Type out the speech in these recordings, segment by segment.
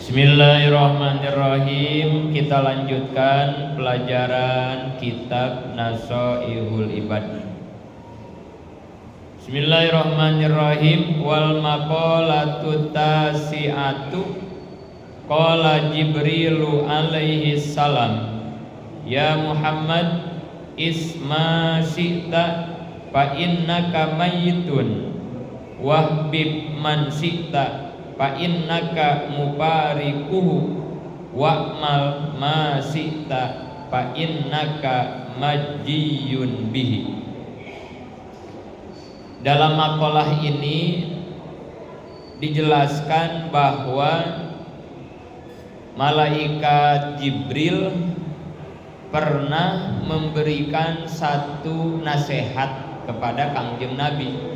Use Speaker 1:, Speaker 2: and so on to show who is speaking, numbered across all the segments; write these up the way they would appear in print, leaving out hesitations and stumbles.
Speaker 1: Bismillahirrahmanirrahim. Kita lanjutkan pelajaran kitab Nashaihul Ibad. Bismillahirrahmanirrahim. Wal maqalatu tasi'atu. Qala Jibrilu alaihi salam, ya Muhammad, isma syi'ta fa innaka mayyitun wahbib man syi'ta fa innaka mubarikuhu wa'mal ma syi'ta fa innaka majiyun bihi. Dalam makalah ini dijelaskan bahwa malaikat Jibril pernah memberikan satu nasihat kepada Kangjeng Nabi.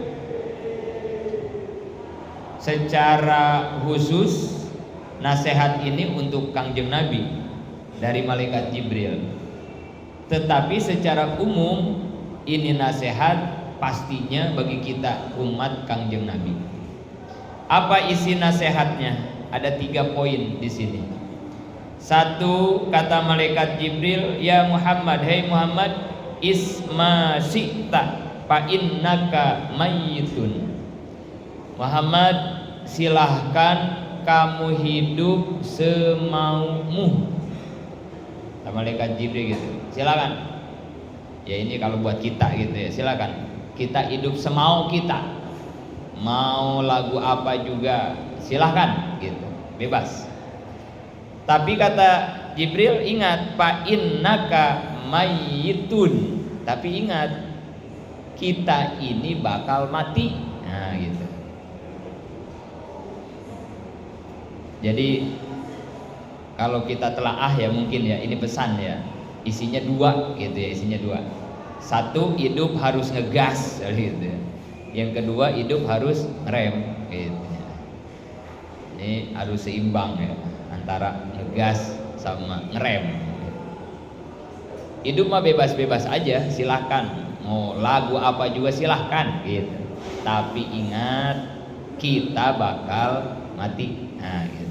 Speaker 1: Secara khusus nasihat ini untuk Kangjeng Nabi dari malaikat Jibril. Tetapi secara umum ini nasihat pastinya bagi kita umat Kangjeng Nabi. Apa isi nasihatnya? Ada 3 poin di sini. 1, kata malaikat Jibril, ya Muhammad, hai Muhammad, isma syi'ta fa innaka mayyitun. Muhammad, silahkan kamu hidup semaumu. Malaikat Jibril gitu, silakan. Ya ini kalau buat kita gitu ya, silakan. Kita hidup semau kita. Mau lagu apa juga silahkan gitu, bebas. Tapi kata Jibril, ingat, fa innaka mayyitun. Tapi ingat, kita ini bakal mati. Nah gitu. Jadi kalau kita telaah ya mungkin ya, ini pesan ya, isinya 2 gitu ya, isinya 2. 1, hidup harus ngegas gitu ya. Yang kedua, hidup harus ngerem gitu ya. Ini harus seimbang ya, antara ngegas sama ngerem. Hidup mah bebas-bebas aja, silahkan. Mau lagu apa juga silahkan gitu. Tapi ingat, kita bakal mati. Nah gitu.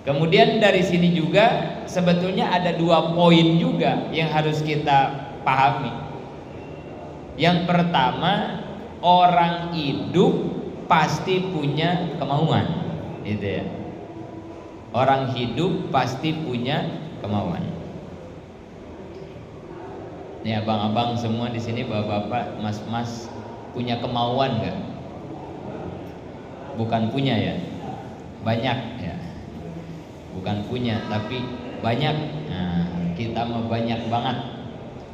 Speaker 1: Kemudian dari sini juga sebetulnya ada 2 poin juga yang harus kita pahami. Yang pertama, orang hidup pasti punya kemauan, gitu ya. Orang hidup pasti punya kemauan. Nih abang-abang semua di sini, bapak-bapak, mas-mas, punya kemauan nggak? Bukan punya ya, banyak ya. Bukan punya, tapi banyak. Nah, kita mah banyak banget.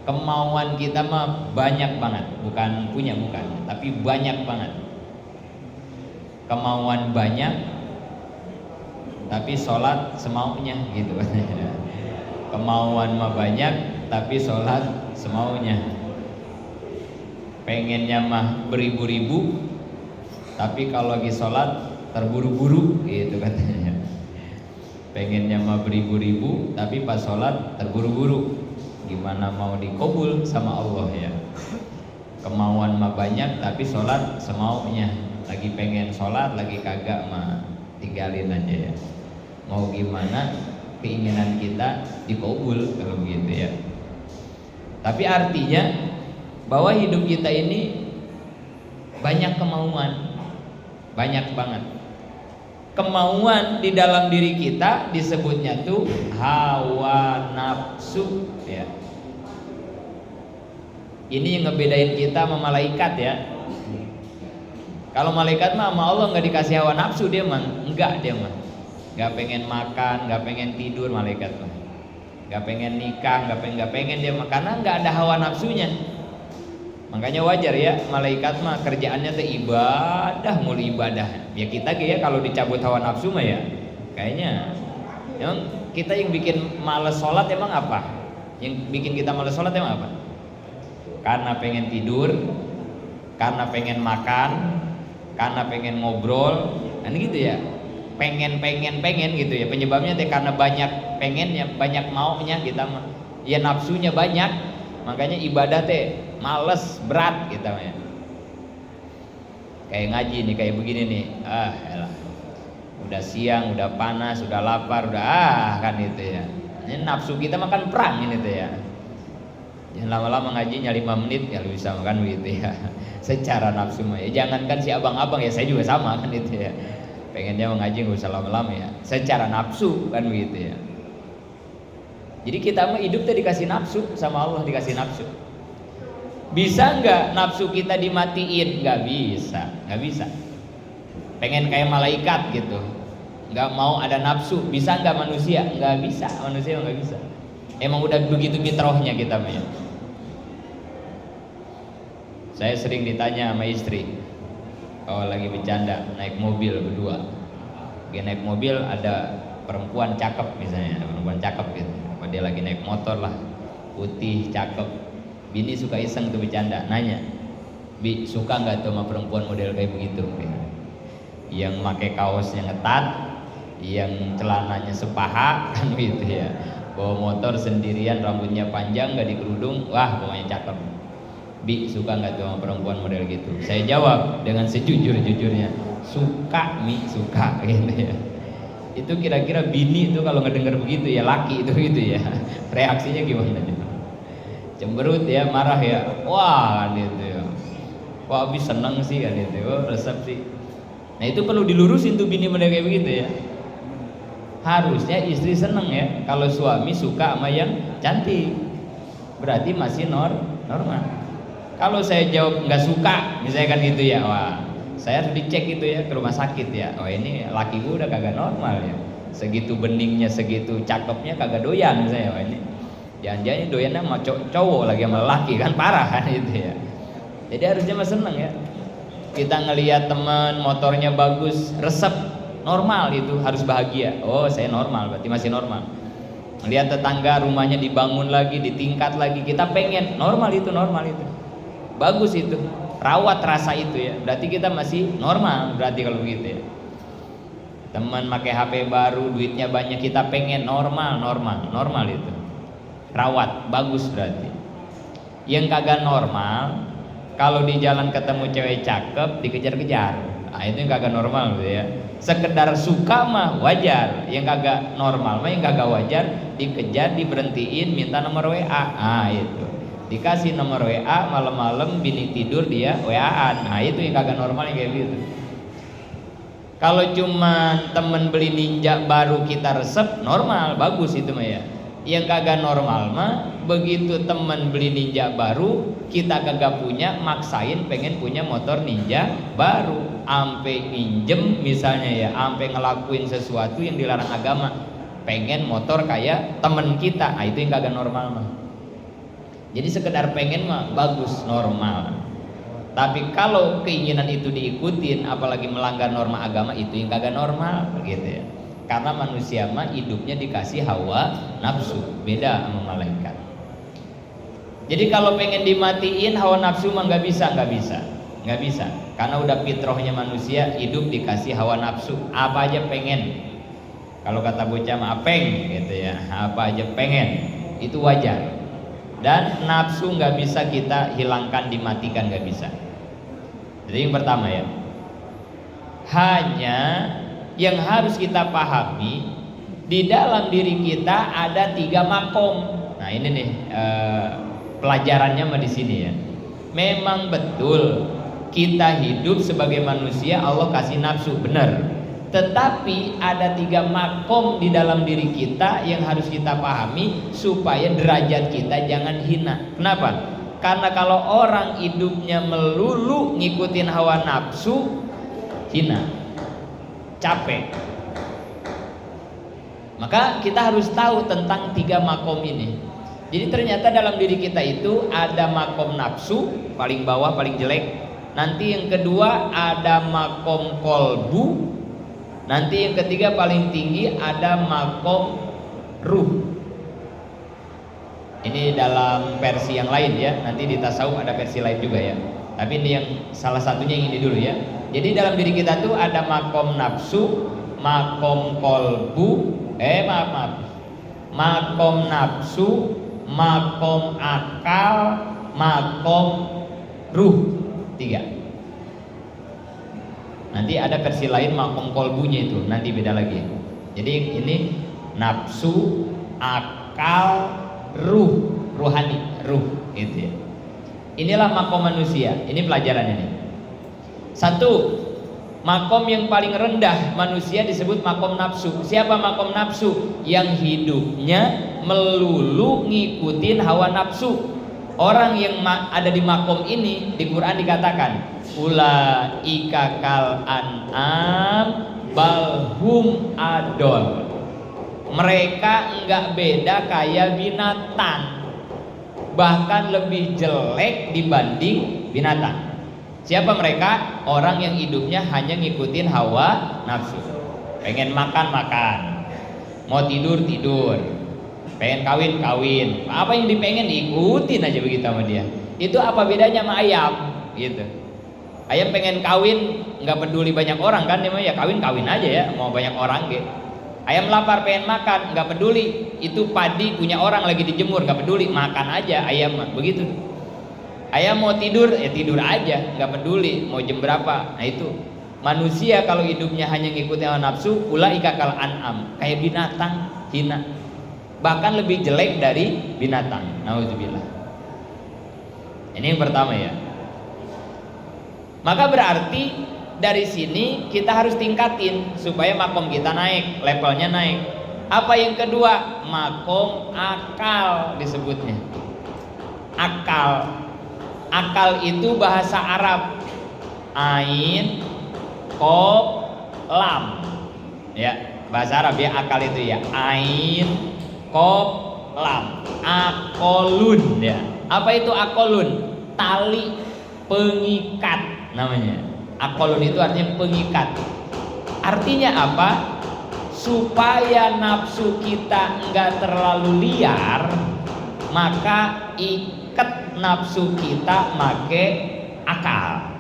Speaker 1: Kemauan kita mah banyak banget. Bukan punya, bukan, tapi banyak banget. Kemauan banyak, tapi sholat semaunya gitu. Kemauan mah banyak, tapi sholat semaunya. Pengennya mah beribu-ribu, tapi kalau lagi sholat terburu-buru gitu katanya. Pengennya mah beribu-ribu, tapi pas sholat terburu-buru. Gimana mau dikabul sama Allah ya? Kemauan mah banyak, tapi sholat semaunya. Lagi pengen sholat, lagi kagak mah tinggalin aja ya. Mau gimana, keinginan kita dikabul kalau begitu ya. Tapi artinya bahwa hidup kita ini banyak kemauan, banyak banget. Kemauan di dalam diri kita disebutnya tuh hawa nafsu ya. Ini yang ngebedain kita sama malaikat ya. Kalau malaikat mah sama Allah nggak dikasih hawa nafsu, dia mah enggak, dia mah nggak pengen makan, nggak pengen tidur malaikat mah, nggak pengen nikah, nggak pengen dia mah, karena nggak ada hawa nafsunya. Makanya wajar ya, malaikat mah kerjaannya teh ibadah, mulu ibadah. Ya kita ya kalau dicabut hawa nafsu mah ya kayaknya emang kita yang bikin males sholat emang apa? Yang bikin kita males sholat emang apa? Karena pengen tidur, karena pengen makan, karena pengen ngobrol, kan gitu ya. Pengen gitu ya. Penyebabnya teh karena banyak pengennya, banyak maunya kita mah. Ya nafsunya banyak, makanya ibadah teh males, berat gitu ya. Kayak ngaji nih, kayak begini nih, elah. Udah siang, udah panas, udah lapar, kan itu ya. Ini nafsu kita makan perang ini tuh ya. Jangan lama-lama ngajinya 5 menit ya lu bisa makan gitu ya. Secara nafsu mah ya. Jangankan si abang-abang ya, saya juga sama kan itu ya. Pengennya mengaji nggak usah lama-lama ya. Secara nafsu kan begitu ya. Jadi kita mah hidup tuh dikasih nafsu sama Allah, dikasih nafsu. Bisa nggak nafsu kita dimatiin? Nggak bisa, nggak bisa. Pengen kayak malaikat gitu, nggak mau ada nafsu. Bisa nggak manusia? Nggak bisa, manusia nggak bisa. Emang udah begitu fitrahnya kita mah ya. Saya sering ditanya sama istri, kalau lagi bercanda naik mobil berdua, naik mobil ada perempuan cakep misalnya, ada perempuan cakep gitu. Apa dia lagi naik motor lah, putih cakep. Bini suka iseng tuh bercanda, nanya, Bi suka nggak tuh sama perempuan model kayak begitu? Yang pakai kaosnya ngetat, yang celananya sepaha kan gitu ya. Bawa motor sendirian, rambutnya panjang, nggak dikerudung, wah pokoknya cakep. Bi suka nggak tuh sama perempuan model gitu? Saya jawab dengan sejujur-jujurnya, suka Mi, suka gitu ya. Itu kira-kira bini itu kalau ngedenger begitu ya, laki itu gitu ya, reaksinya gimana? Cemberut ya, marah ya, wah kan itu ya. Kok abis seneng sih kan itu, oh, resep sih. Nah itu perlu dilurusin tuh bini model kayak begitu ya. Harusnya istri seneng ya kalau suami suka sama yang cantik, berarti masih normal. Kalau saya jawab nggak suka, misalnya kan gitu ya, wah saya harus dicek gitu ya ke rumah sakit ya. Oh ini laki gue udah kagak normal ya. Segitu beningnya, segitu cakepnya kagak doyan misalnya. Wah ini jangan-jangan doyannya sama cowok lagi sama laki kan, parah kan itu ya. Jadi harusnya mah seneng ya. Kita ngelihat teman motornya bagus, resep, normal itu harus bahagia. Oh saya normal, berarti masih normal. Ngelihat tetangga rumahnya dibangun lagi, ditingkat lagi, kita pengen normal itu bagus itu, rawat rasa itu ya, berarti kita masih normal, berarti kalau begitu ya. Teman pakai HP baru, duitnya banyak, kita pengen normal itu, rawat, bagus berarti. Yang kagak normal, kalau di jalan ketemu cewek cakep dikejar-kejar, nah itu yang kagak normal gitu ya. Sekedar suka mah wajar, yang kagak normal mah, yang kagak wajar dikejar, diberhentiin, minta nomor WA, ah itu. Dikasih nomor WA, malam-malam bini tidur dia WA-an. Nah itu yang kagak normal yang kayak gitu. Kalau cuma temen beli ninja baru kita resep, normal, bagus itu mah ya. Yang kagak normal mah begitu temen beli ninja baru kita kagak punya, maksain pengen punya motor ninja baru, ampe minjem misalnya ya, ampe ngelakuin sesuatu yang dilarang agama, pengen motor kayak temen kita. Nah itu yang kagak normal mah. Jadi sekedar pengen mah bagus, normal. Tapi kalau keinginan itu diikutin, apalagi melanggar norma agama, itu yang kagak normal gitu ya. Karena manusia mah hidupnya dikasih hawa nafsu, beda sama malaikat. Jadi kalau pengen dimatiin hawa nafsu mah nggak bisa. Karena udah fitrahnya manusia hidup dikasih hawa nafsu, apa aja pengen. Kalau kata bocah mah apeng gitu ya, apa aja pengen, itu wajar. Dan nafsu nggak bisa kita hilangkan, dimatikan nggak bisa. Jadi yang pertama ya, hanya yang harus kita pahami di dalam diri kita ada 3 makom. Nah ini nih pelajarannya mah di sini ya. Memang betul kita hidup sebagai manusia Allah kasih nafsu, benar. Tetapi ada 3 makom di dalam diri kita yang harus kita pahami supaya derajat kita jangan hina. Kenapa? Karena kalau orang hidupnya melulu ngikutin hawa nafsu, hina, capek. Maka kita harus tahu tentang 3 makom ini. Jadi ternyata dalam diri kita itu ada makom nafsu, paling bawah, paling jelek. Nanti yang kedua ada makom kolbu. Nanti yang ketiga paling tinggi ada makom ruh. Ini dalam versi yang lain ya. Nanti di tasawuf ada versi lain juga ya. Tapi ini yang salah satunya yang ini dulu ya. Jadi dalam diri kita tuh ada makom nafsu, makom kolbu, makom nafsu, makom akal, makom ruh. 3. Nanti ada versi lain makom kolbunya itu, nanti beda lagi. Jadi ini nafsu, akal, ruhani, gitu ya. Inilah makom manusia. Ini pelajarannya nih. Satu, makom yang paling rendah manusia disebut makom nafsu. Siapa makom nafsu? Yang hidupnya melulu ngikutin hawa nafsu. Orang yang ada di makom ini di Quran dikatakan ulaika kal an'am balhum adol. Mereka enggak beda kayak binatang, bahkan lebih jelek dibanding binatang. Siapa mereka? Orang yang hidupnya hanya ngikutin hawa nafsu. Pengen makan, mau tidur, pengen kawin. Apa yang dipengen diikutin aja begitu sama dia. Itu apa bedanya sama ayam gitu. Ayam pengen kawin nggak peduli banyak orang kan, dia ya kawin aja ya, mau banyak orang gitu. Ayam lapar pengen makan nggak peduli, itu padi punya orang lagi dijemur nggak peduli, makan aja ayam begitu. Ayam mau tidur ya tidur aja, nggak peduli mau jam berapa. Nah itu manusia kalau hidupnya hanya ngikutin hawa nafsu, ulaika kal an'am, kayak binatang hina, bahkan lebih jelek dari binatang. Nauzubillah. Ini yang pertama ya. Maka berarti dari sini kita harus tingkatin supaya makom kita naik, levelnya naik. Apa yang kedua? Makom akal disebutnya. Akal itu bahasa Arab. Ain, qaf, lam. Ya, bahasa Arab ya akal itu ya. Ain, qaf, lam. Akolun ya. Apa itu akolun? Tali pengikat namanya. Akolun itu artinya pengikat. Artinya apa? Supaya nafsu kita enggak terlalu liar, maka ikat nafsu kita make akal.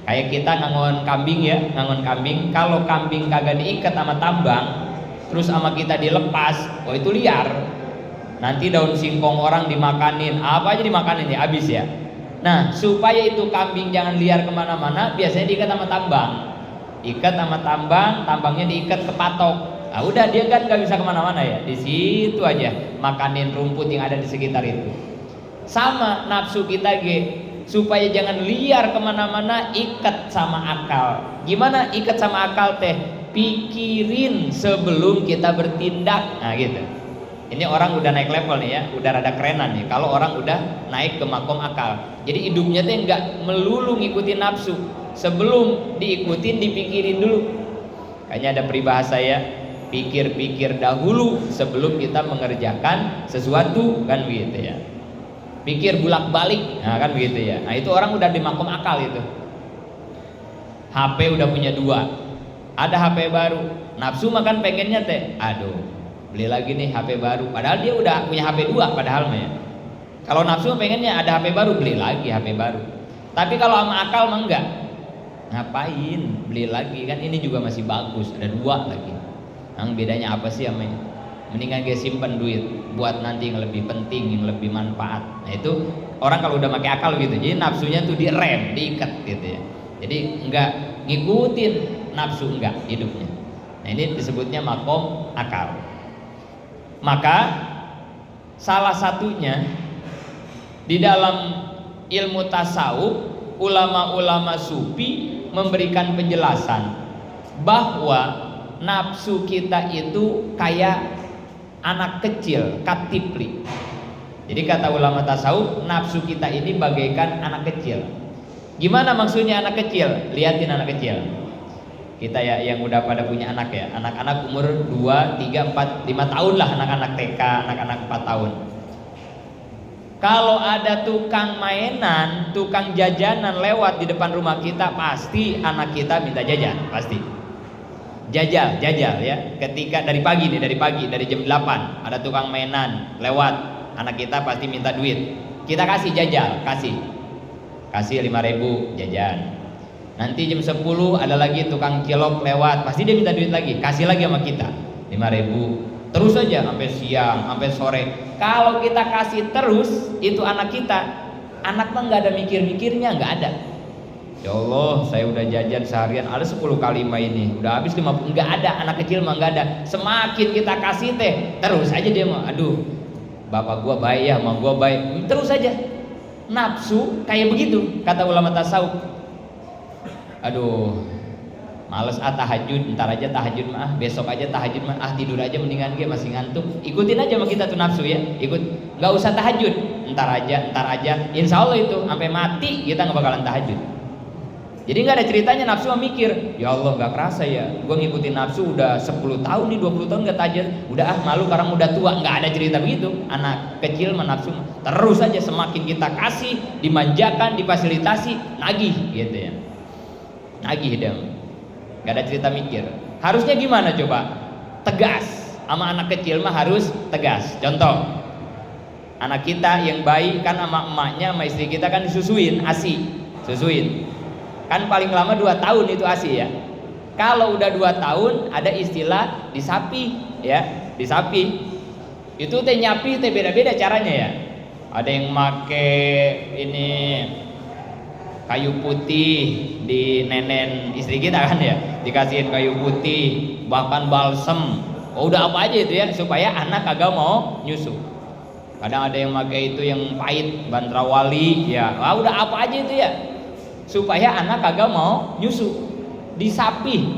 Speaker 1: Kayak kita ngangon kambing. Kalau kambing kagak diikat sama tambang, terus sama kita dilepas, oh itu liar. Nanti daun singkong orang dimakanin, apa aja dimakanin ya, habis ya. Nah, supaya itu kambing jangan liar kemana-mana, biasanya diikat sama tambang. Ikat sama tambangnya diikat ke patok. Nah, udah dia kan gak bisa kemana-mana ya, di situ aja makanin rumput yang ada di sekitar itu. Sama nafsu kita supaya jangan liar kemana-mana, ikat sama akal. Gimana ikat sama akal teh? Pikirin sebelum kita bertindak. Nah gitu. Ini orang udah naik level nih ya, udah rada kerenan nih. Kalau orang udah naik ke makom akal, jadi hidupnya tuh nggak melulu ngikutin nafsu. Sebelum diikutin, dipikirin dulu. Kayaknya ada peribahasa ya, pikir-pikir dahulu sebelum kita mengerjakan sesuatu, kan begitu ya. Pikir bolak-balik, nah kan begitu ya. Nah itu orang udah di makom akal itu. HP udah punya 2, ada HP baru, nafsu makan pengennya teh, aduh beli lagi nih HP baru, padahal dia udah punya HP 2 padahal mah ya. Kalau nafsu pengennya ada HP baru, beli lagi HP baru. Tapi kalau sama akal mah enggak. Ngapain beli lagi, kan ini juga masih bagus, ada 2 lagi. Yang bedanya apa sih sama ini? Mendingan dia simpen duit buat nanti yang lebih penting, yang lebih manfaat. Nah itu orang kalau udah pakai akal gitu. Jadi nafsunya tuh direm, diikat gitu ya. Jadi enggak ngikutin nafsu, enggak hidupnya. Nah ini disebutnya makom akal. Maka salah satunya di dalam ilmu tasawuf, ulama-ulama sufi memberikan penjelasan bahwa nafsu kita itu kayak anak kecil, katifli. Jadi kata ulama tasawuf, nafsu kita ini bagaikan anak kecil. Gimana maksudnya anak kecil? Lihatin anak kecil. Kita ya yang udah pada punya anak ya, anak-anak umur 2, 3, 4, 5 tahun lah, anak-anak TK, anak-anak 4 tahun. Kalau ada tukang mainan, tukang jajanan lewat di depan rumah kita, pasti anak kita minta jajan, pasti. Jajal ya. Ketika dari pagi, dari jam 8 ada tukang mainan lewat, anak kita pasti minta duit. Kita kasih jajal, kasih 5.000 jajan. Nanti jam 10 ada lagi tukang cilok lewat, pasti dia minta duit lagi, kasih lagi sama kita 5.000. Terus aja sampai siang, sampai sore. Kalau kita kasih terus, itu anak kita, anak mah nggak ada mikir-mikirnya, nggak ada. Ya Allah, saya udah jajan seharian ada 10 kali ini, udah habis 50. Enggak ada, anak kecil mah enggak ada. Semakin kita kasih teh, terus aja dia mah, aduh, bapak gua baik ya, sama gua baik, terus aja. Nafsu kayak begitu, kata ulama tasawuf. Aduh, males tahajud, ntar aja tahajud mah, besok aja tahajud mah, tidur aja mendingan dia masih ngantuk. Ikutin aja sama kita tuh nafsu ya, ikut, nggak usah tahajud, ntar aja. Insya Allah itu sampai mati kita nggak bakalan tahajud. Jadi nggak ada ceritanya nafsu mah mikir, ya Allah nggak kerasa ya, gue ngikutin nafsu udah 10 tahun nih, 20 tahun nggak tahajud, udah malu karena udah tua. Nggak ada cerita begitu. Anak kecil mah nafsu terus aja, semakin kita kasih, dimanjakan, difasilitasi, nagih gitu ya, nagih dia. Gak ada cerita mikir. Harusnya gimana coba? Tegas. Sama anak kecil mah harus tegas. Contoh, anak kita yang bayi kan sama emaknya, sama istri kita kan disusuin, ASI, susuin. Kan paling lama 2 tahun itu ASI ya. Kalau udah 2 tahun ada istilah disapi ya, disapi. Itu teh nyapi teh beda-beda caranya ya. Ada yang make ini kayu putih di nenen istri kita kan ya, dikasihin kayu putih, bahkan balsem, udah apa aja itu ya, supaya anak kagak mau nyusu. Kadang ada yang pakai itu yang pahit, bantrawali ya, udah apa aja itu ya, supaya anak kagak mau nyusu. Disapi,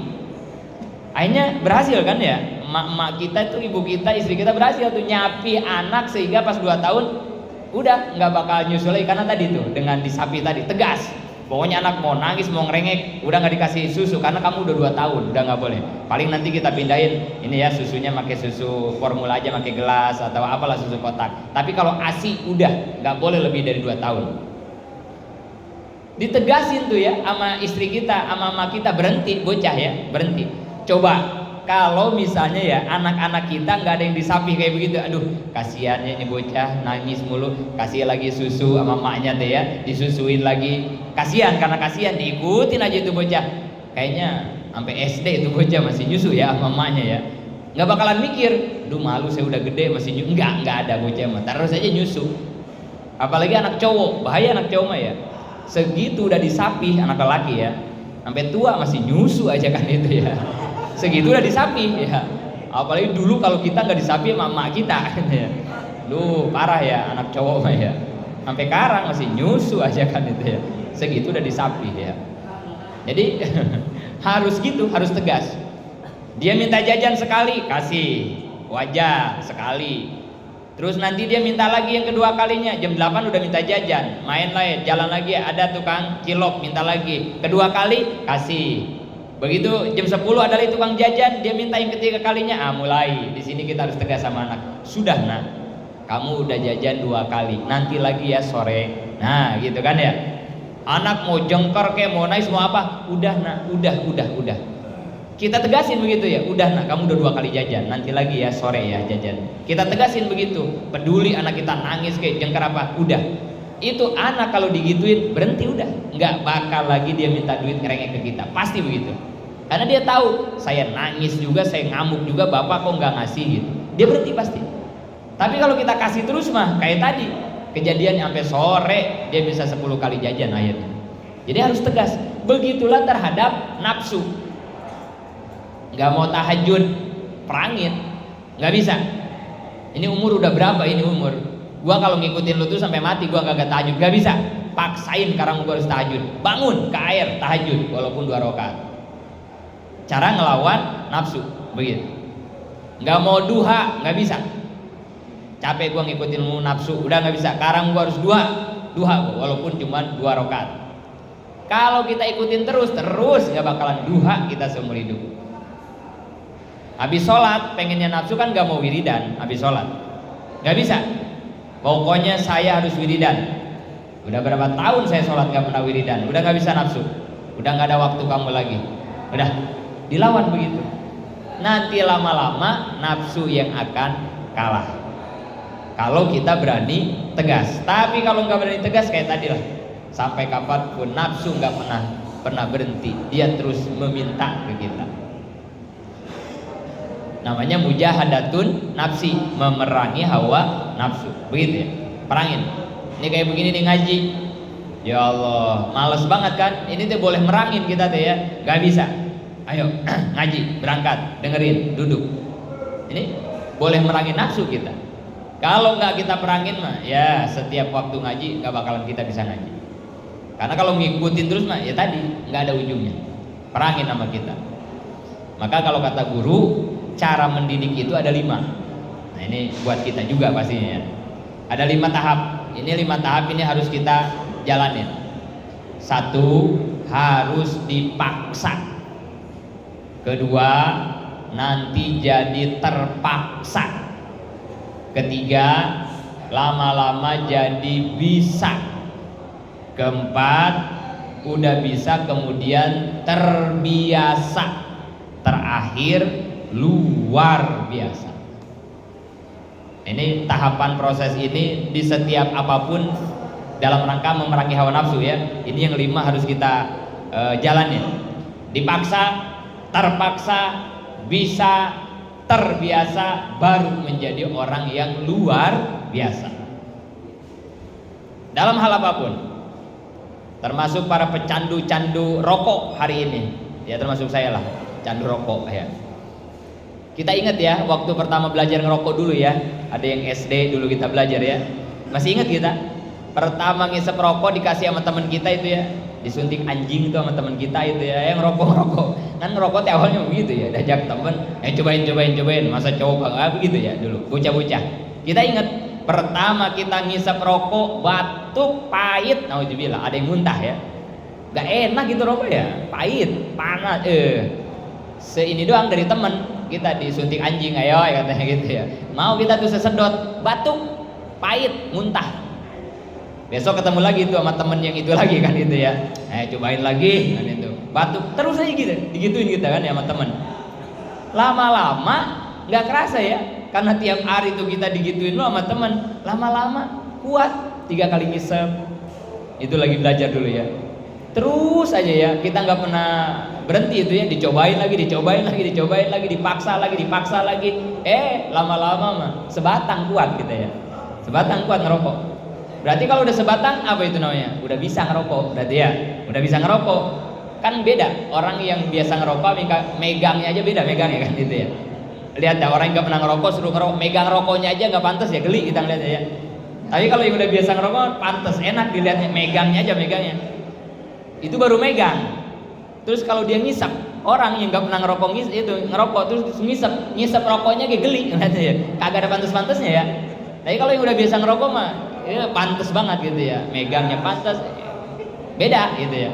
Speaker 1: akhirnya berhasil kan ya, emak kita itu, ibu kita, istri kita berhasil tuh nyapi anak sehingga pas 2 tahun udah nggak bakal nyusul lagi, karena tadi tuh dengan disapi tadi tegas. Pokoknya anak mau nangis, mau ngerengek, udah nggak dikasih susu karena kamu udah 2 tahun, udah nggak boleh. Paling nanti kita pindahin ini ya, susunya pakai susu formula aja, pakai gelas atau apalah, susu kotak. Tapi kalau ASI udah nggak boleh lebih dari 2 tahun. Ditegasin tuh ya sama istri kita, sama mama kita, berhenti bocah ya, berhenti. Coba kalau misalnya ya anak-anak kita nggak ada yang disapi kayak begitu, aduh kasihannya ini bocah nangis mulu, kasih lagi susu sama maknya deh ya, disusuin lagi, kasihan, karena kasihan diikutin aja itu bocah. Kayaknya sampai SD itu bocah masih nyusu ya sama maknya ya, nggak bakalan mikir, duh malu saya udah gede masih nyusu. Nggak ada bocah mah terus aja nyusu. Apalagi anak cowok, bahaya anak cowok mah ya, segitu udah disapi anak lelaki ya, sampai tua masih nyusu aja kan itu ya. Segitu udah disapi ya. Apalagi dulu kalau kita nggak disapi sama emak kita ya. Duh parah ya anak cowok mah ya. Sampai sekarang masih nyusu aja kan itu ya. Segitu udah disapi ya. Jadi harus gitu, harus tegas. Dia minta jajan sekali, kasih. Wajar sekali. Terus nanti dia minta lagi yang kedua kalinya, jam 8 udah minta jajan, main lain, jalan lagi, ada tukang cilok minta lagi. Kedua kali kasih. Begitu jam 10 ada lagi tukang jajan, dia minta yang ketiga kalinya, mulai. Di sini kita harus tegas sama anak. Sudah nak, kamu udah jajan 2 kali, nanti lagi ya sore. Nah gitu kan ya. Anak mau jengkar kayak mau nangis mau apa, udah nak, udah. Kita tegasin begitu ya, udah nak kamu udah 2 kali jajan, nanti lagi ya sore ya jajan. Kita tegasin begitu, peduli anak kita nangis kayak jengkar apa, udah. Itu anak kalau digituin berhenti udah, nggak bakal lagi dia minta duit ngerengek ke kita, pasti begitu. Karena dia tahu saya nangis juga, saya ngamuk juga, bapak kok nggak ngasih gitu, dia berhenti pasti. Tapi kalau kita kasih terus mah kayak tadi kejadian sampai sore dia bisa 10 kali jajan akhirnya. Jadi harus tegas. Begitulah terhadap nafsu. Nggak mau tahajud, perangin, nggak bisa. Ini umur udah berapa ini umur? Gua kalau ngikutin lu tuh sampai mati gua kagak tahajud, nggak bisa. Paksain sekarang gua harus tahajud. Bangun ke air tahajud walaupun 2 rakaat. Cara ngelawan nafsu begitu. Nggak mau duha, nggak bisa. Capek gua ngikutin lu nafsu, udah nggak bisa. Sekarang gua harus duha walaupun cuma 2 rakaat. Kalau kita ikutin terus nggak bakalan duha kita seumur hidup. Habis sholat pengennya nafsu kan nggak mau wiridan, habis sholat nggak bisa. Pokoknya saya harus wiridan. Udah berapa tahun saya sholat nggak pernah wiridan, udah nggak bisa nafsu, udah nggak ada waktu kamu lagi, udah dilawan begitu. Nanti lama-lama nafsu yang akan kalah. Kalau kita berani tegas, tapi kalau nggak berani tegas kayak tadi lah, sampai kapanpun nafsu nggak pernah berhenti, dia terus meminta ke kita. Namanya mujahadatun nafsi, memerangi hawa nafsu, begitu ya, perangin. Ini kayak begini nih ngaji, Ya Allah, males banget kan? Ini tuh boleh merangin kita tuh ya, nggak bisa. Ayo ngaji, berangkat, dengerin, duduk. Ini boleh merangin nafsu kita. Kalau nggak kita perangin mah, ya setiap waktu ngaji nggak bakalan kita bisa ngaji. Karena kalau ngikutin terus mah, ya tadi nggak ada ujungnya. Perangin sama kita. Maka kalau kata guru, cara mendidik itu ada 5. Nah ini buat kita juga pastinya ya. Ada 5 tahap. Ini 5 tahap ini harus kita jalanin. 1, harus dipaksa. 2, nanti jadi terpaksa. 3, lama-lama jadi bisa. 4, udah bisa kemudian terbiasa. Terakhir luar biasa. Ini tahapan proses ini di setiap apapun dalam rangka memerangi hawa nafsu ya. Ini yang 5 harus kita jalanin. Dipaksa, terpaksa, bisa, terbiasa, baru menjadi orang yang luar biasa. Dalam hal apapun, termasuk para pecandu-candu rokok hari ini, ya termasuk saya lah, candu rokok ya. Kita ingat ya, waktu pertama belajar ngerokok dulu ya, ada yang SD dulu kita belajar ya. Masih ingat kita? Pertama ngisep rokok dikasih sama teman kita itu ya, disuntik anjing tuh sama teman kita itu ya, yang ngerokok. Kan ngerokok teh awalnya begitu ya, diajak temen, cobain, masa cowok nggak begitu ya dulu, bocah-bocah. Kita ingat pertama kita ngisep rokok, batuk, pahit, nauzubillah, ada yang muntah ya, nggak enak gitu rokok ya, pahit, panas, seini doang dari temen kita disuntik anjing, ayo katanya gitu ya. Mau kita tuh sesedot, batuk, pahit, muntah. Besok ketemu lagi tuh sama temen yang itu lagi kan itu ya. Cobain lagi kan itu. Batuk terus aja gitu, digituin kita kan ya sama temen. Lama-lama nggak kerasa ya, karena tiap hari tuh kita digituin lo sama temen. Lama-lama kuat, 3 kali ngisep. Itu lagi belajar dulu ya. Terus aja ya, kita nggak pernah berhenti itu ya, dicobain lagi, dipaksa lagi. Lama-lama mah sebatang kuat kita ya. Sebatang kuat ngerokok. Berarti kalau udah sebatang apa itu namanya? Udah bisa ngerokok berarti ya. Udah bisa ngerokok. Kan beda, orang yang biasa ngerokok megangnya aja beda megangnya kan gitu ya. Lihat ya, orang yang gak pernah ngerokok suruh ngerokok, megang rokoknya aja gak pantas ya, geli kita ngeliatnya ya. Tapi kalau yang udah biasa ngerokok pantas, enak dilihatnya, megangnya aja megangnya. Itu baru megang. Terus kalau dia ngisap, orang yang gak pernah ngerokok ngerokok terus ngisap rokoknya kayak geli ngeliatnya ya. Kagak ada pantas-pantasnya ya. Tapi kalau yang udah biasa ngerokok mah ya pantas banget gitu ya, megangnya pantas, beda gitu ya.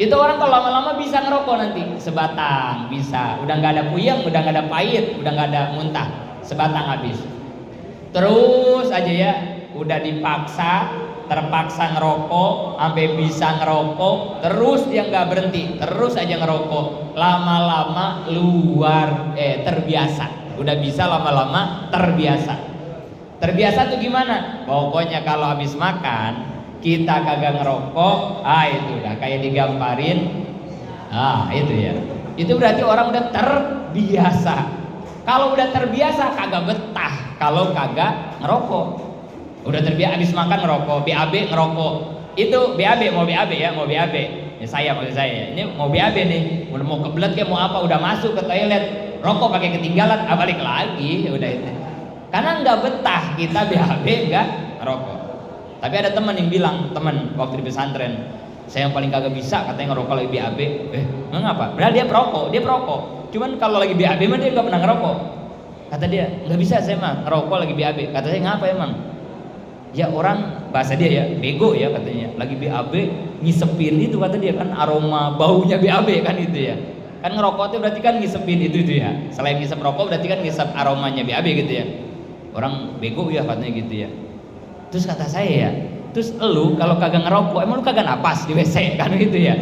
Speaker 1: Itu orang kalau lama-lama bisa ngerokok nanti, sebatang bisa, udah nggak ada puyeng, udah nggak ada pahit, udah nggak ada muntah, sebatang habis. Terus aja ya, udah dipaksa, terpaksa ngerokok, sampai bisa ngerokok, terus dia nggak berhenti, terus aja ngerokok, lama-lama terbiasa, udah bisa lama-lama terbiasa. Terbiasa tuh gimana? Pokoknya kalau habis makan kita kagak ngerokok, itu udah kayak digambarin. Itu ya. Itu berarti orang udah terbiasa. Kalau udah terbiasa kagak betah kalau kagak ngerokok. Udah terbiasa habis makan ngerokok, BAB ngerokok. Itu BAB, mau BAB ya, mau BAB. Ya saya maksud saya. Ini mau BAB nih. Udah mau kebelet kayak mau apa, udah masuk ke toilet, rokok pakai ketinggalan, balik lagi, ya udah itu. Karena nggak betah kita BAB nggak ngerokok. Tapi ada teman yang bilang, teman waktu di pesantren, saya yang paling kagak bisa katanya ngerokok lagi BAB. Ngapa? Padahal dia perokok. Cuman kalau lagi BAB mah dia nggak pernah ngerokok. Kata dia, nggak bisa saya mah ngerokok lagi BAB. Kata saya, ngapa emang? Ya orang bahasa dia ya, bego ya katanya. Lagi BAB ngisepin itu kata dia kan aroma baunya BAB kan itu ya. Kan ngerokok itu berarti kan ngisepin itu ya. Selain ngisep rokok berarti kan ngisep aromanya BAB gitu ya. Orang bego ya katanya gitu ya. Terus kata saya ya, terus lu kalau kagak ngerokok emang lu kagak napas di WC kan gitu ya.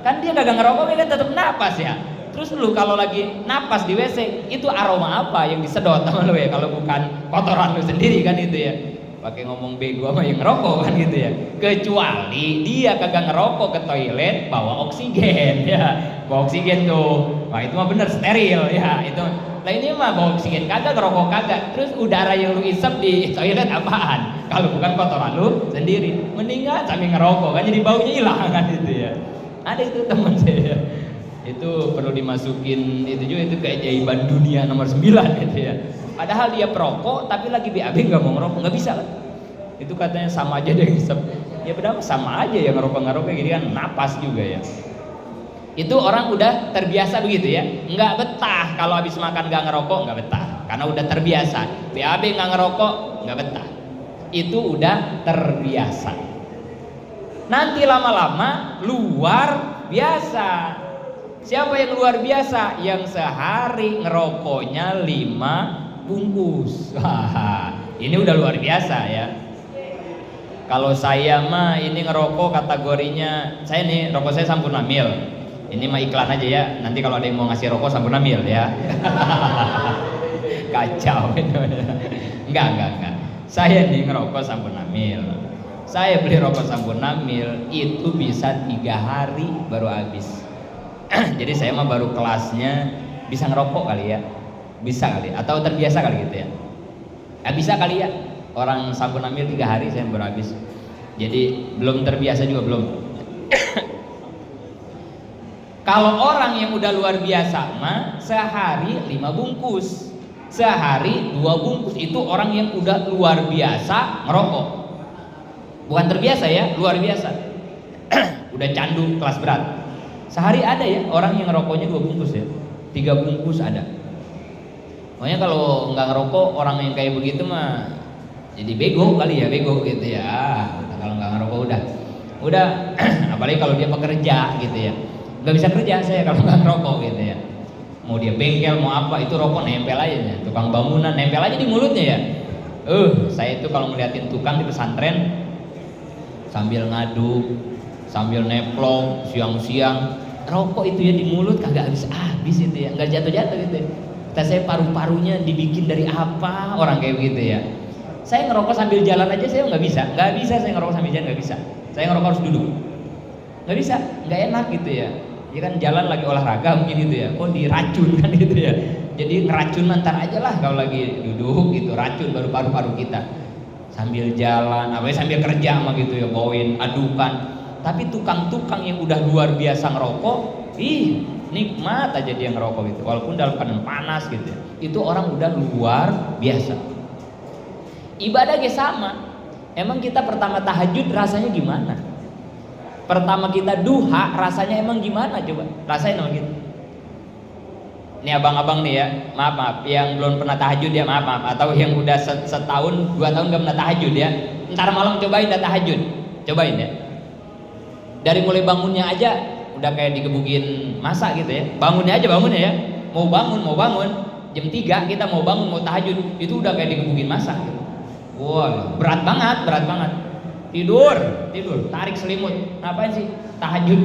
Speaker 1: Kan dia kagak ngerokok dia kan tetap napas ya. Terus lu kalau lagi napas di WC itu aroma apa yang disedot sama lu ya, kalau bukan kotoran lu sendiri kan itu ya. Pakai ngomong bego sama yang ngerokok kan gitu ya. Kecuali dia kagak ngerokok ke toilet bawa oksigen ya. Bawa oksigen tuh. Wah itu mah bener steril ya. Itu Lah ini mah bau oksigen kagak, ngerokok kagak. Terus udara yang lu isep di toilet apaan? Kalau bukan kotoran lu sendiri. Mendingan sambil ngerokok kan jadi baunya hilang kan itu ya. Ada itu teman saya. Itu perlu dimasukin itu juga, itu keajaiban dunia nomor 9 gitu ya. Padahal dia perokok tapi lagi BAB nggak mau ngerokok, nggak bisa kan? Itu katanya sama aja dia ngisep. Ya benar sama aja ya ngerokok gini kan napas juga ya. Itu orang udah terbiasa begitu ya, nggak betah kalau habis makan nggak ngerokok, nggak betah karena udah terbiasa. BAB nggak ngerokok nggak betah, itu udah terbiasa. Nanti lama-lama luar biasa. Siapa yang luar biasa? Yang sehari ngerokoknya 5 bungkus. Wah, ini udah luar biasa ya. Kalau saya mah ini ngerokok kategorinya, saya nih rokok saya Sampurna Mil. Ini mah iklan aja ya. Nanti kalau ada yang mau ngasih rokok Sampurna Mil ya. Kacau itu. Enggak. Saya nih ngerokok Sampurna Mil. Saya beli rokok Sampurna Mil itu bisa 3 hari baru habis. Jadi saya mah baru kelasnya bisa ngerokok kali ya. Bisa kali atau terbiasa kali gitu ya. Bisa kali ya. Orang Sampurna Mil 3 hari saya baru habis. Jadi belum terbiasa juga belum. Kalau orang yang udah luar biasa mah sehari 5 bungkus, sehari 2 bungkus. Itu orang yang udah luar biasa ngerokok. Bukan terbiasa ya, luar biasa. Udah candu kelas berat. Sehari ada ya orang yang ngerokoknya 2 bungkus ya, 3 bungkus ada. Makanya kalau nggak ngerokok orang yang kayak begitu mah jadi bego kali ya, bego gitu ya. Kalau nggak ngerokok udah apalagi kalau dia pekerja gitu ya, nggak bisa kerja saya kalau nggak ngerokok gitu ya. Mau dia bengkel mau apa itu rokok nempel aja ya. Tukang bangunan nempel aja di mulutnya ya. Saya itu kalau ngeliatin tukang di pesantren sambil ngaduk, sambil neplong siang-siang rokok itu ya di mulut kagak habis itu ya, nggak jatuh-jatuh gitu ya. Kata saya paru-parunya dibikin dari apa orang kayak begitu ya. Saya ngerokok sambil jalan aja saya nggak bisa saya ngerokok sambil jalan nggak bisa. Saya ngerokok harus duduk, nggak bisa, nggak enak gitu ya. Ya kan jalan lagi olahraga mungkin gitu ya, kok diracun kan gitu ya. Jadi ngeracun ntar aja lah kalau lagi duduk gitu, racun baru paru-paru kita. Sambil jalan, apalagi sambil kerja sama gitu ya, bawain adukan. Tapi tukang-tukang yang udah luar biasa ngerokok, nikmat aja dia ngerokok gitu, walaupun dalam keadaan panas gitu ya. Itu orang udah luar biasa. Ibadah ge sama. Emang kita pertama tahajud rasanya gimana? Pertama kita duha rasanya emang gimana coba? Rasain sama gitu. Ini abang-abang nih ya, maaf yang belum pernah tahajud ya, maaf atau yang udah setahun 2 tahun gak pernah tahajud ya, ntar malam cobain dah tahajud, cobain ya. Dari mulai bangunnya aja udah kayak digebukin masa gitu ya, bangunnya ya, mau bangun jam 3 kita mau bangun mau tahajud itu udah kayak digebukin masa gitu. Wah berat banget, tidur, tarik selimut, ngapain sih? Tahajud,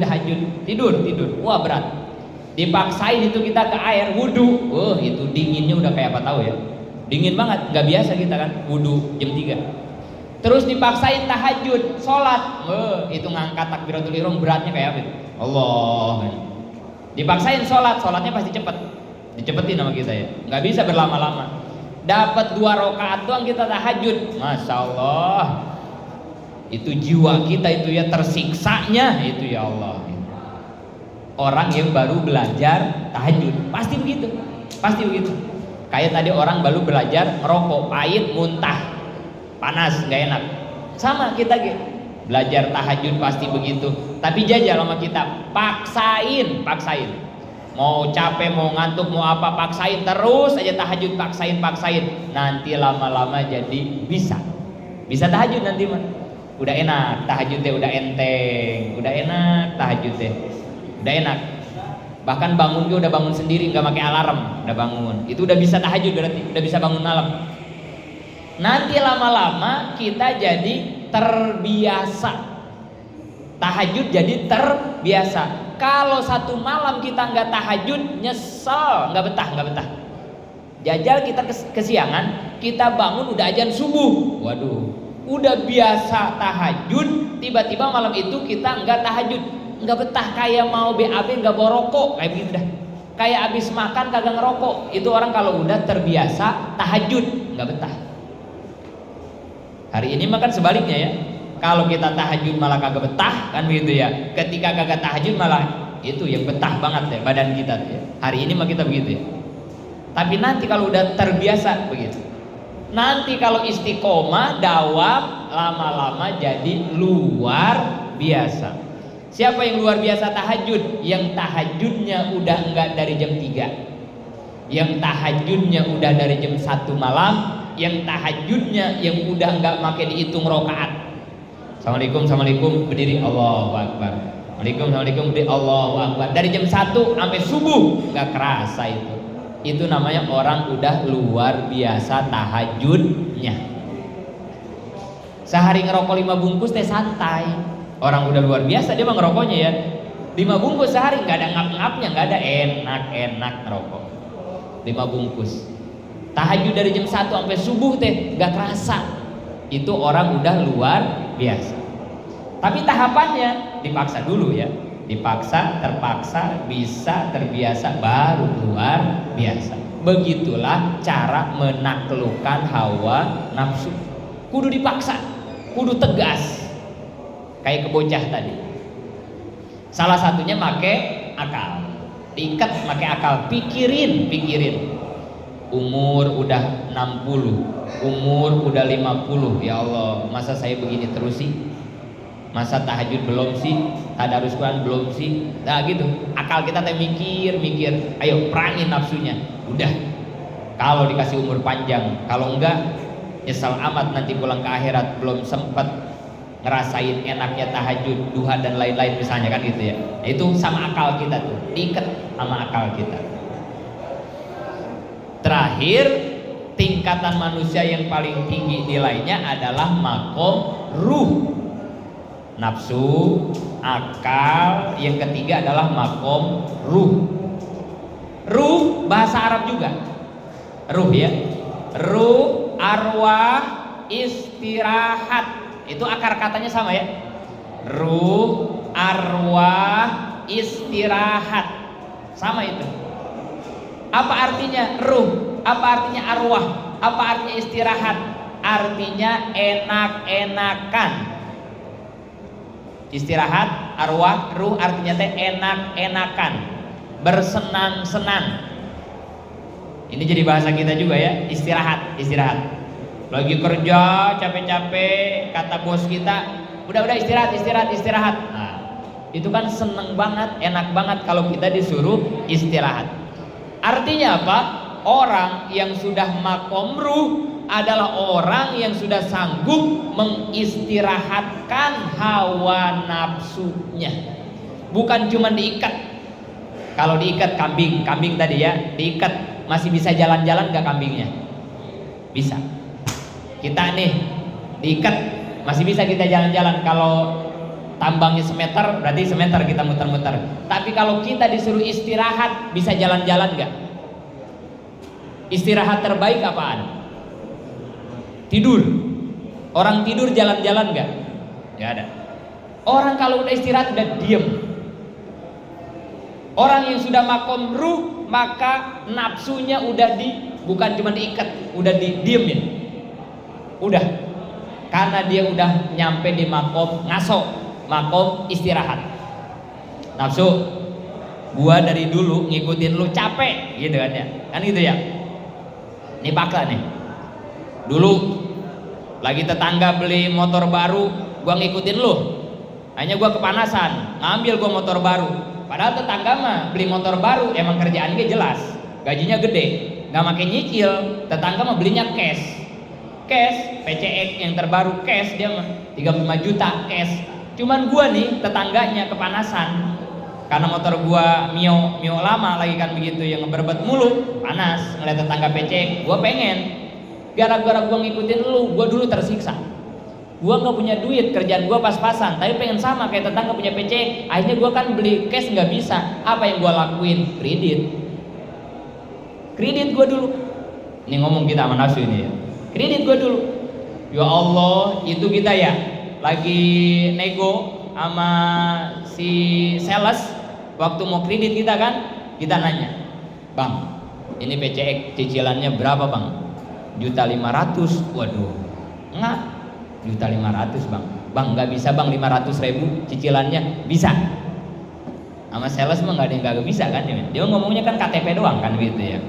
Speaker 1: tidur, wah berat. Dipaksain itu kita ke air wudhu, itu dinginnya udah kayak apa tahu ya, dingin banget, nggak biasa kita kan wudhu jam 3. Terus dipaksain tahajud, sholat, itu ngangkat takbiratul ihram beratnya kayak apa? Allah. Dipaksain sholatnya pasti dicepetin sama kita ya, nggak bisa berlama-lama. Dapat 2 rakaat doang kita tahajud, masya Allah. Itu jiwa kita itu ya tersiksanya itu ya Allah. Orang yang baru belajar tahajud pasti begitu. Kayak tadi orang baru belajar merokok, pahit, muntah, panas, nggak enak. Sama kita belajar tahajud pasti begitu. Tapi jajal sama kita, paksain. Mau capek, mau ngantuk, mau apa, paksain terus aja tahajud, paksain. Nanti lama-lama jadi bisa tahajud nanti mah. Udah enak tahajud deh, udah enteng, udah enak tahajud deh, udah enak. Bahkan bangun juga udah bangun sendiri, nggak pakai alarm, udah bangun. Itu udah bisa tahajud berarti, udah bisa bangun malam. Nanti lama-lama kita jadi terbiasa. Tahajud jadi terbiasa. Kalau 1 malam kita nggak tahajud, nyesel, nggak betah. Jajal kita kesiangan, kita bangun udah azan subuh. Waduh, udah biasa tahajud, tiba-tiba malam itu kita nggak tahajud, nggak betah, kayak mau BAB nggak bawa rokok, kayak begitu dah. Kayak abis makan kagak ngerokok, itu orang kalau udah terbiasa tahajud nggak betah. Hari ini makan sebaliknya ya, kalau kita tahajud malah kagak betah kan begitu ya. Ketika kagak tahajud malah itu yang betah banget ya badan kita ya. Hari ini mah kita begitu ya. Tapi nanti kalau udah terbiasa begitu, nanti kalau istiqomah dawam lama-lama jadi luar biasa. Siapa yang luar biasa tahajud? Yang tahajudnya udah enggak dari jam 3, yang tahajudnya udah dari jam 1 malam, yang tahajudnya yang udah enggak makin dihitung rokaat. Assalamualaikum berdiri Allahu Akbar, Assalamualaikum berdiri Allahu Akbar, dari jam 1 sampai subuh enggak kerasa itu. Itu namanya orang udah luar biasa tahajudnya. Sehari ngerokok 5 bungkus teh santai. Orang udah luar biasa dia mah ngerokoknya ya. 5 bungkus sehari nggak ada ngap-ngapnya, nggak ada, enak ngerokok 5 bungkus. Tahajud dari jam 1 sampai subuh teh nggak kerasa. Itu orang udah luar biasa. Tapi tahapannya dipaksa dulu ya. Dipaksa, terpaksa, bisa, terbiasa, baru luar biasa. Begitulah cara menaklukkan hawa nafsu. Kudu dipaksa, kudu tegas. Kayak kebocah tadi. Salah satunya make akal. Diikat make akal, pikirin. Umur udah 60, umur udah 50. Ya Allah, masa saya begini terus sih? Masa tahajud belum sih? Tadarus Quran belum sih? Nah gitu. Akal kita teh mikir. Ayo perangin nafsunya. Udah. Kalau dikasih umur panjang, kalau enggak nyesal amat nanti pulang ke akhirat belum sempat ngerasain enaknya tahajud, duha dan lain-lain misalnya kan gitu ya. Itu sama akal kita tuh, diikat sama akal kita. Terakhir, tingkatan manusia yang paling tinggi nilainya adalah makom ruh. Nafsu, akal, yang ketiga adalah makom ruh. Ruh bahasa Arab juga. Ruh ya. Ruh, arwah, istirahat. Itu akar katanya sama ya. Ruh, arwah, istirahat. Sama itu. Apa artinya ruh? Apa artinya arwah? Apa artinya istirahat? Artinya enak-enakan. Istirahat, arwah, ruh artinya teh enak-enakan, bersenang-senang. Ini jadi bahasa kita juga ya, istirahat. Lagi kerja capek-capek, kata bos kita, udah istirahat. Nah, itu kan seneng banget, enak banget kalau kita disuruh istirahat. Artinya apa? Orang yang sudah makom ruh adalah orang yang sudah sanggup mengistirahatkan hawa nafsunya. Bukan cuma diikat. Kalau diikat kambing tadi ya, diikat masih bisa jalan-jalan gak kambingnya? Bisa. Kita nih diikat masih bisa kita jalan-jalan. Kalau tambangnya semeter berarti semeter kita muter-muter. Tapi kalau kita disuruh istirahat bisa jalan-jalan gak? Istirahat terbaik apaan? Tidur. Orang tidur jalan-jalan gak? Gak ada. Orang kalau udah istirahat udah diem. Orang yang sudah makom ruh maka nafsunya udah bukan cuma diikat, udah didiemin. Udah, karena dia udah nyampe di makom ngaso, makom istirahat. Nafsu, gua dari dulu ngikutin lu capek gitu kan ya, kan gitu ya. Ini paksa nih. Dulu lagi tetangga beli motor baru, gua ngikutin lu. Hanya gua kepanasan, ngambil gua motor baru. Padahal tetangga mah beli motor baru emang kerjaannya jelas, gajinya gede, nggak makin nyicil. Tetangga mah belinya cash, PCX yang terbaru cash, dia mah 35 juta cash. Cuman gua nih tetangganya kepanasan karena motor gua Mio lama lagi kan begitu, yang ngeberbet mulu, panas ngeliat tetangga PCX. Gua pengen, gara-gara gua ngikutin lu, gua dulu tersiksa. Gua nggak punya duit, kerjaan gua pas-pasan, tapi pengen sama kayak tetangga punya PCX. Akhirnya gua kan beli cash nggak bisa. Apa yang gua lakuin? Kredit gua dulu. Ini ngomong kita sama nafsu ini ya. Kredit gue dulu. Ya Allah, itu kita ya lagi nego sama si sales waktu mau kredit kita kan, kita nanya, Bang, ini PCX cicilannya berapa bang? 1.500.000. Waduh, enggak, 1.500.000 bang. Bang nggak bisa bang, 500.000 cicilannya. Bisa. Sama sales mah nggak ada yang nggak bisa kan ya. Dia ngomongnya kan KTP doang kan gitu ya.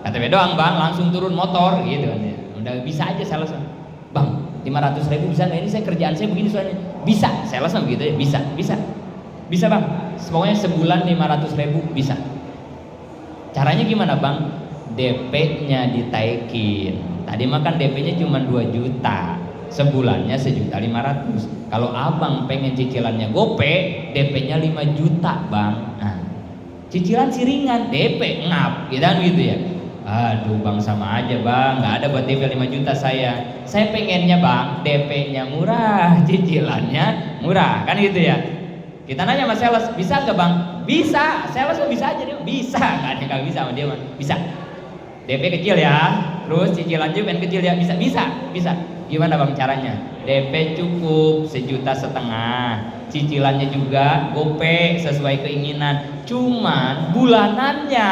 Speaker 1: KTP doang bang, langsung turun motor gitu kan ya. Udah bisa aja sales. Bang, 500.000 bisa nggak? Ini saya kerjaan saya begini soalnya. Bisa, sales mah begitu ya. Bisa bang. Pokoknya sebulan 500.000 bisa. Caranya gimana bang? DP-nya ditaikin. Tadi makan DP-nya cuma 2 juta, sebulannya 1.500.000. Kalau abang pengen cicilannya gope, DP-nya 5 juta bang. Nah, cicilan sih ringan, DP ngap, gitu ya. Aduh bang, sama aja bang, nggak ada buat DP 5 juta saya. Saya pengennya bang, DP-nya murah, cicilannya murah, kan gitu ya. Kita nanya sama sales, bisa nggak bang? Bisa, sales bisa aja dia, bisa, nggak ada nggak bisa sama dia mah, bisa. DP kecil ya, terus cicilan juga kan kecil ya, bisa. Gimana bang caranya? DP cukup 1,5 juta, cicilannya juga gope sesuai keinginan, cuman bulanannya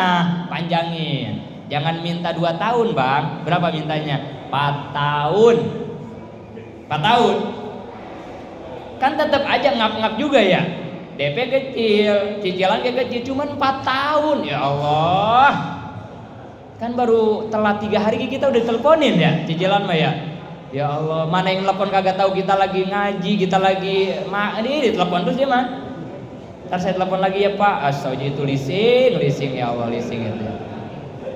Speaker 1: panjangin. Jangan minta 2 tahun bang, berapa mintanya? 4 tahun. 4 tahun kan tetap aja ngap-ngap juga ya. DP kecil, cicilan kecil, cuman 4 tahun. Ya Allah, kan baru telat 3 hari kita udah teleponin ya cicilan mah ya. Ya Allah, mana yang telepon kagak tahu kita lagi ngaji, kita lagi ini telepon terus dia mah. Ntar saya telepon lagi ya Pak, astaga itu leasing ya Allah, leasing itu.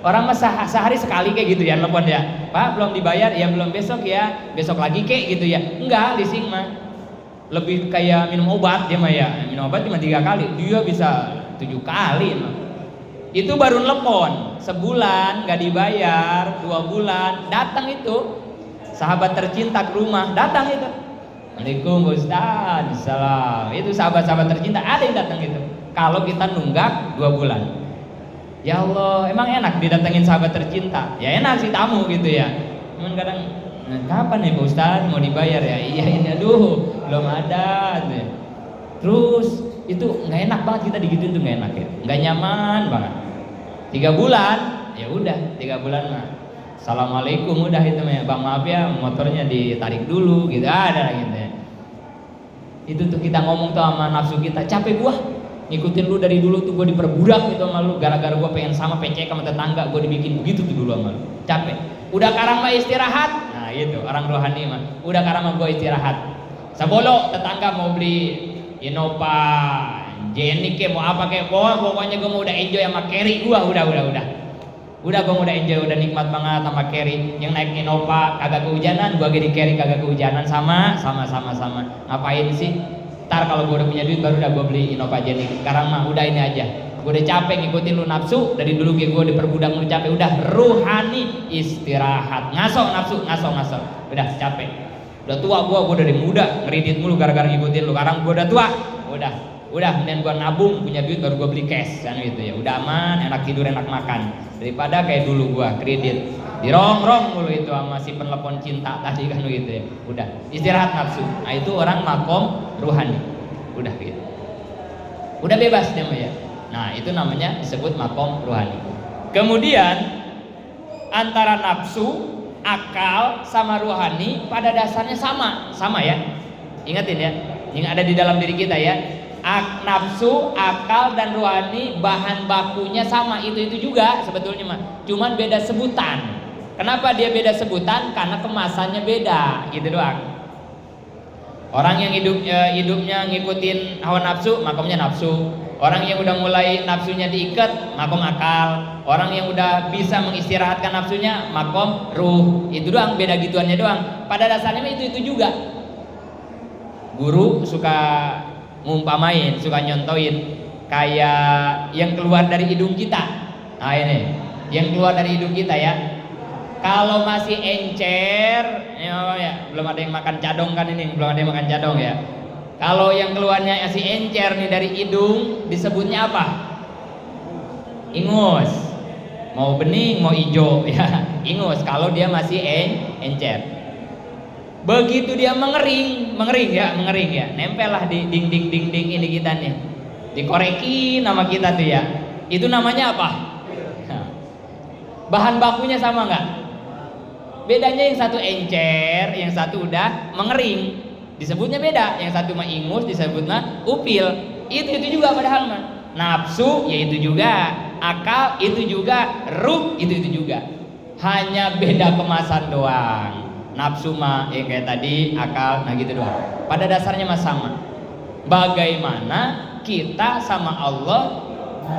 Speaker 1: Orang mah sehari sekali kayak gitu ya telepon ya. Pak belum dibayar ya, belum, besok ya, besok lagi kayak gitu ya. Enggak, leasing mah lebih kayak minum obat dia mah ya. Minum obat cuma 3 kali, dia bisa 7 kali mah. Itu baru telepon, sebulan gak dibayar, 2 bulan datang itu sahabat tercinta ke rumah, datang itu. Assalamualaikum Ustaz, salam. Itu sahabat-sahabat tercinta ada yang datang itu. Kalau kita nunggak 2 bulan. Ya Allah, emang enak didatengin sahabat tercinta. Ya enak sih tamu gitu ya. Cuman kadang, nah, kapan nih Pak Ustaz mau dibayar ya? Iya ini, aduh belum ada. Terus itu nggak enak banget kita digituin tuh, nggak enak ya, nggak nyaman banget. 3 bulan, ya udah 3 bulan mah. Assalamualaikum udah itu ya, bang maaf ya motornya ditarik dulu gitu, ada gitu ya. Itu tuh kita ngomong tuh sama nafsu kita, capek gua ngikutin lu dari dulu tuh, gua diperbudak gitu sama lu, gara-gara gua pengen sama PCK sama tetangga, gua dibikin begitu tuh dulu sama lu, capek. Udah karang mah istirahat, nah itu orang rohani mah, udah karang mah gua istirahat. Sabolo tetangga mau beli Innova, Jenny ke mau apa ke, pokoknya gua mau udah enjoy sama carry gua, udah gua udah enjoy, udah nikmat banget sama carry. Yang naik Innova kagak kehujanan, gua jadi carry kagak kehujanan, sama. Ngapain sih? Ntar kalau gua udah punya duit baru udah gua beli Innova Jenny. Sekarang mah udah ini aja. Gua udah capek ngikutin lu nafsu, dari dulu gua diperbudak lu capek, udah ruhani istirahat. Ngaso, udah capek. Udah tua gua dari muda ngeridit mulu gara-gara ngikutin lu. Sekarang gua udah tua, udah mending gua nabung, punya duit baru gua beli cash kan gitu ya. Udah aman, enak tidur, enak makan, daripada kayak dulu gua kredit dirongrong mulu itu sama si penelepon cinta tadi kan gitu ya. Udah istirahat nafsu. Nah itu orang makom ruhani, udah gitu, udah bebas dia mah ya. Nah itu namanya disebut makom ruhani. Kemudian antara nafsu, akal sama ruhani pada dasarnya sama ya. Ingatin ya, yang ada di dalam diri kita ya. Nafsu, akal dan ruhani bahan bakunya sama, itu juga sebetulnya mah. Cuman beda sebutan. Kenapa dia beda sebutan? Karena kemasannya beda, gitu doang. Orang yang hidupnya ngikutin hawa nafsu, makomnya nafsu. Orang yang udah mulai nafsunya diikat, makom akal. Orang yang udah bisa mengistirahatkan nafsunya, makom ruh. Itu doang, beda gituannya doang. Pada dasarnya itu juga. Guru suka ngumpamain, suka nyontoin kayak yang keluar dari hidung kita. Nah ini, yang keluar dari hidung kita ya. Kalau masih encer, ya, belum ada yang makan cadong kan ini, belum ada yang makan cadong ya. Kalau yang keluarnya masih encer nih dari hidung, disebutnya apa? Ingus. Mau bening, mau hijau ya, ingus. Kalau dia masih encer. Begitu dia mengering ya, nempel lah di ding ini kita nih, dikorekin nama kita tuh ya. Itu namanya apa? Bahan bakunya sama nggak? Bedanya yang satu encer, yang satu udah mengering. Disebutnya beda. Yang satu mah ingus, disebutnya upil. Itu juga padahal mah. Nafsu yaitu juga, akal itu juga, ruh itu juga. Hanya beda kemasan doang. Nafsu mah yang kayak tadi, akal, nah gitu doang. Pada dasarnya mah sama. Bagaimana kita sama Allah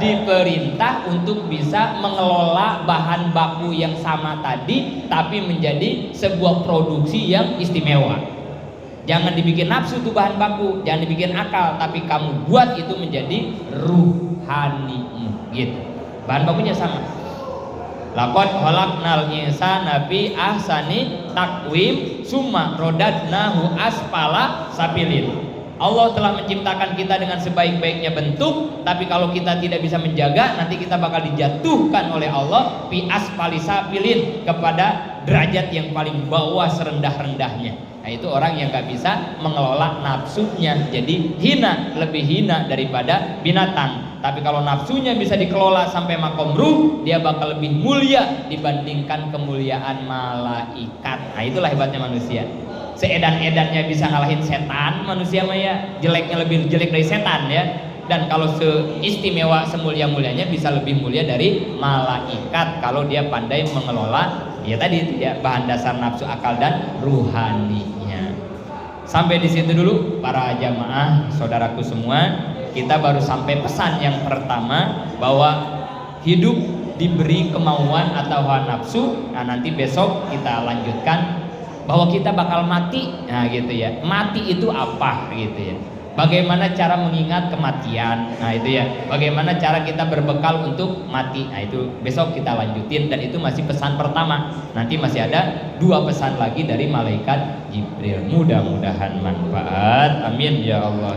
Speaker 1: diperintah untuk bisa mengelola bahan baku yang sama tadi, tapi menjadi sebuah produksi yang istimewa. Jangan dibikin nafsu tuh bahan baku, jangan dibikin akal, tapi kamu buat itu menjadi ruhanimu gitu. Bahan bakunya sama. Laqad khalaqnal insana fi ahsani taqwim summa rodadnahu asfala safilin. Allah telah menciptakan kita dengan sebaik-baiknya bentuk, tapi kalau kita tidak bisa menjaga, nanti kita bakal dijatuhkan oleh Allah fi asfali safilin, kepada derajat yang paling bawah serendah-rendahnya. Nah, itu orang yang gak bisa mengelola nafsunya, jadi hina, lebih hina daripada binatang. Tapi kalau nafsunya bisa dikelola sampai makom ruh, dia bakal lebih mulia dibandingkan kemuliaan malaikat. Nah, itulah hebatnya manusia. Seedan-edannya bisa ngalahin setan, manusia mah ya jeleknya lebih jelek dari setan ya. Dan kalau seistimewa semulia-mulianya bisa lebih mulia dari malaikat kalau dia pandai mengelola ya tadi ya bahan dasar nafsu, akal dan ruhaninya. Sampai di situ dulu para jamaah, saudaraku semua. Kita baru sampai pesan yang pertama, bahwa hidup diberi kemauan atau hawa nafsu. Nah, nanti besok kita lanjutkan bahwa kita bakal mati. Nah gitu ya, mati itu apa gitu ya, bagaimana cara mengingat kematian. Nah itu ya, bagaimana cara kita berbekal untuk mati. Nah itu besok kita lanjutin, dan itu masih pesan pertama. Nanti masih ada 2 pesan lagi dari malaikat Jibril. Mudah-mudahan manfaat, amin ya Allah ya.